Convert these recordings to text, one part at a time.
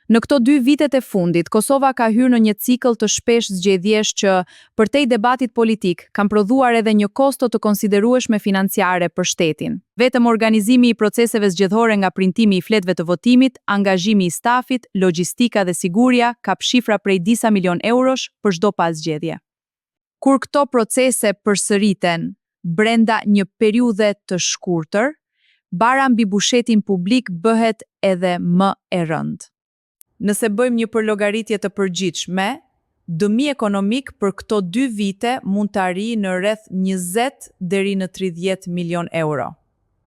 Në këto 2 vitet e fundit, Kosova ka hyrë në një cikël të shpesh zgjedhjesh që, përtej debatit politik, kanë prodhuar edhe një kosto të konsiderueshme financiare për shtetin. Vetëm organizimi i proceseve zgjedhore nga printimi i fletëve të votimit, angazhimi i stafit, logjistika dhe siguria kap shifra prej disa milion eurosh për çdo pas zgjedhje. Kur këto procese përsëriten brenda një periudhe të shkurtër, bara mbi bushetin publik bëhet edhe më e rëndë. Nëse bëjmë një përllogaritje të përgjithshme, dëmi ekonomik për këto 2 vite mund të arrijë në rreth 20 deri në 30 milion euro.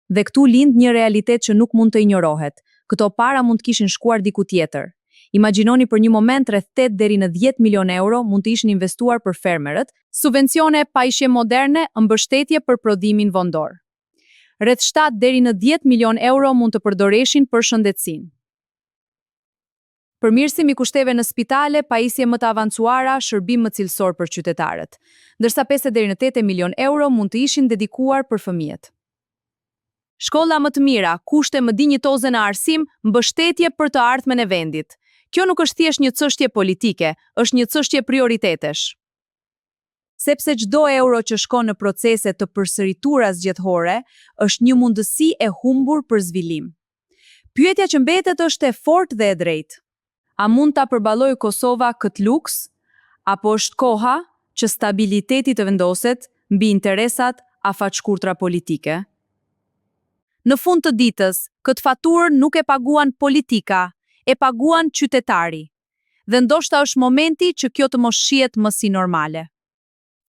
Dhe këtu lind një realitet që nuk mund të injorohet. Këto para mund të kishin shkuar diku tjetër. Imagjinoni për një moment rreth 8 deri në 10 milion euro mund të ishin investuar për fermerët, subvencione pajisje moderne, mbështetje për prodhimin vendor. Rreth 7 deri në 10 milion euro mund të përdoreshin për shëndetësinë. Përmirësimi i kushteve në spitale, pajisje më të avancuara, shërbim më cilësor për qytetarët, ndërsa 5 deri në 8 milion euro mund të ishin dedikuar për fëmijët. Shkolla më të mira, kushte më dinjitoze në arsim, mbështetje për të ardhmen e vendit. Kjo nuk është thjesht një çështje politike, është një çështje prioritetesh. Sepse çdo euro që shkon në procese të përsëritura zgjedhore është një mundësi e humbur për zhvillim. Pyetja që mbetet është e fortë dhe e drejtë. A mund ta përballojë Kosova këtë luks, apo është koha që stabiliteti të vendoset mbi interesat afatshkurtra politike? Në fund të ditës, këtë faturë nuk e paguan politika, e paguan qytetari. Dhe ndoshta është momenti që kjo të mos shihet më si normale.